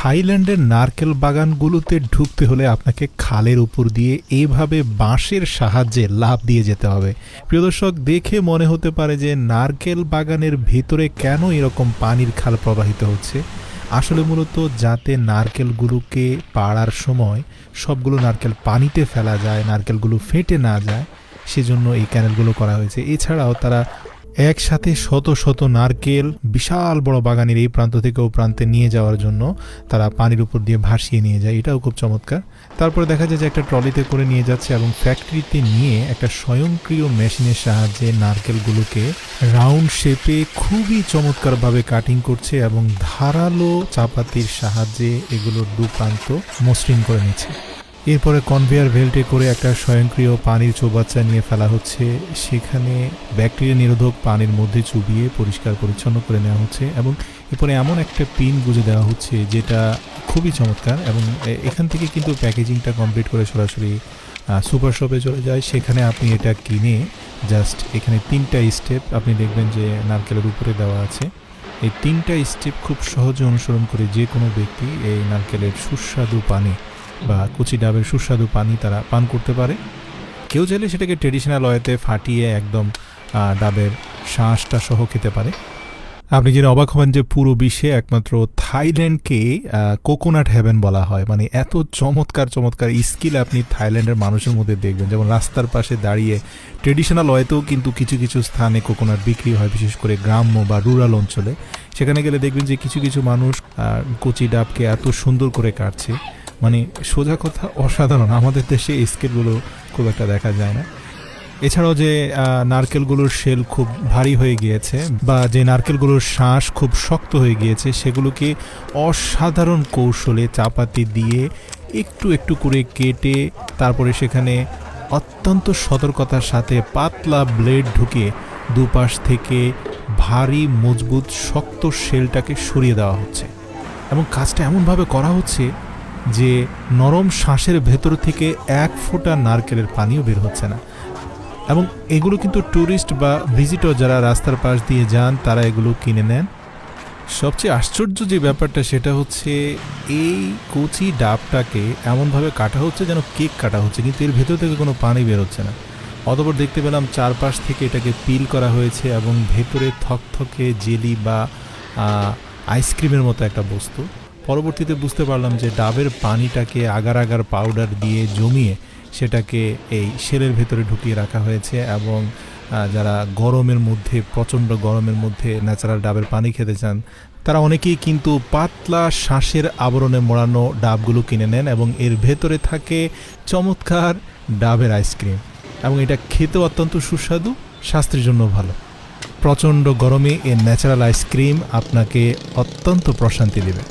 থাইল্যান্ডের নারকেল বাগানগুলোতে ঢুকতে হলে আপনাকে খালের উপর দিয়ে এইভাবে বাঁশের সাহায্যে লাফ দিয়ে যেতে হবে। প্রিয় দর্শক, দেখে মনে হতে পারে যে নারকেল বাগানের ভিতরে কেন এরকম পানির খাল প্রবাহিত হচ্ছে। আসলে মূলত যাতে নারকেলগুলোকে পাড়ার সময় সবগুলো নারকেল পানিতে ফেলা যায়, নারকেলগুলো ফেটে না যায়, সেজন্য এই ক্যানেলগুলো করা হয়েছে। এছাড়াও তারা একসাথে শত শত নারকেল বিশাল বড় বাগানের এই প্রান্ত থেকে ও প্রান্তে নিয়ে যাওয়ার জন্য তারা পানির উপর দিয়ে ভাসিয়ে নিয়ে যায়। এটাও খুব চমৎকার। তারপরে দেখা যায় যে একটা ট্রলিতে করে নিয়ে যাচ্ছে এবং ফ্যাক্টরিতে নিয়ে একটা স্বয়ংক্রিয় মেশিনের সাহায্যে নারকেলগুলোকে রাউন্ড শেপে খুবই চমৎকারভাবে কাটিং করছে এবং ধারালো চাপাতির সাহায্যে এগুলোর দু প্রান্ত মসৃণ করে নিচ্ছে। এরপরে কনভেয়ার বেল্টে করে একটা স্বয়ংক্রিয় পানির চৌবাচ্চা নিয়ে ফেলা হচ্ছে। সেখানে ব্যাকটেরিয়া নিরোধক পানির মধ্যে চুবিয়ে পরিষ্কার পরিচ্ছন্ন করে নেওয়া হচ্ছে এবং এরপরে এমন একটা পিন গুঁজে দেওয়া হচ্ছে যেটা খুবই চমৎকার। এবং এখান থেকে কিন্তু প্যাকেজিংটা কমপ্লিট করে সরাসরি সুপার শপে চলে যায়। সেখানে আপনি এটা কিনে জাস্ট এখানে 3টা স্টেপ আপনি দেখবেন যে নারকেলের উপরে দেওয়া আছে। এই 3টা স্টেপ খুব সহজে অনুসরণ করে যে কোনো ব্যক্তি এই নারকেলের সুস্বাদু পানি বা কচি ডাবের সুস্বাদু পানি তারা পান করতে পারে। কেউ চাইলে সেটাকে ট্রেডিশনাল ওয়েতে ফাটিয়ে একদম ডাবের শাঁসটা সহ খেতে পারে। আপনি যেন অবাক হবেন যে পুরো বিশ্বে একমাত্র থাইল্যান্ডকে কোকোনাট হেভেন বলা হয়। মানে এত চমৎকার চমৎকার স্কিল আপনি থাইল্যান্ডের মানুষের মধ্যে দেখবেন। যেমন রাস্তার পাশে দাঁড়িয়ে ট্রেডিশনাল ওয়েতেও কিন্তু কিছু কিছু স্থানে কোকোনাট বিক্রি হয়, বিশেষ করে গ্রাম্য বা রুরাল অঞ্চলে। সেখানে গেলে দেখবেন যে কিছু কিছু মানুষ কচি ডাবকে এত সুন্দর করে কাটছে। মানে সোজা কথা অসাধারণ। আমাদের দেশে এই স্কেলগুলো খুব একটা দেখা যায় না। এছাড়াও যে নারকেলগুলোর শেল খুব ভারী হয়ে গিয়েছে বা যে নারকেলগুলোর শাঁস খুব শক্ত হয়ে গিয়েছে, সেগুলোকে অসাধারণ কৌশলে চাপাতি দিয়ে একটু একটু করে কেটে তারপরে সেখানে অত্যন্ত সতর্কতার সাথে পাতলা ব্লেড ঢুকিয়ে দুপাশ থেকে ভারী মজবুত শক্ত শেলটাকে সরিয়ে দেওয়া হচ্ছে। এবং কাজটা এমনভাবে করা হচ্ছে যে নরম শ্বাসের ভেতর থেকে এক ফোঁটা নারকেলের পানিও বের হচ্ছে না। এবং এগুলো কিন্তু ট্যুরিস্ট বা ভিজিটর যারা রাস্তার পাশ দিয়ে যান তারা এগুলো কিনে নেন। সবচেয়ে আশ্চর্য যে ব্যাপারটা সেটা হচ্ছে এই কচি ডাবটাকে এমনভাবে কাটা হচ্ছে যেন কেক কাটা হচ্ছে, কিন্তু এর ভেতর থেকে কোনো পানি বের হচ্ছে না। অতঃপর দেখতে পেলাম চারপাশ থেকে এটাকে পিল করা হয়েছে এবং ভেতরে থকথকে জেলি বা আইসক্রিমের মতো একটা বস্তু। পরবর্তীতে বুঝতে পারলাম যে ডাবের পানিটাকে আগার আগার পাউডার দিয়ে জমিয়ে সেটাকে এই শেলের ভেতরে ঢুকিয়ে রাখা হয়েছে। এবং যারা গরমের মধ্যে, প্রচণ্ড গরমের মধ্যে ন্যাচারাল ডাবের পানি খেতে চান তারা অনেকেই কিন্তু পাতলা শাঁসের আবরণে মোড়ানো ডাবগুলো কিনে নেন এবং এর ভেতরে থাকে চমৎকার ডাবের আইসক্রিম। এবং এটা খেতেও অত্যন্ত সুস্বাদু, স্বাস্থ্যের জন্য ভালো। প্রচণ্ড গরমে এই ন্যাচারাল আইসক্রিম আপনাকে অত্যন্ত প্রশান্তি দেবে।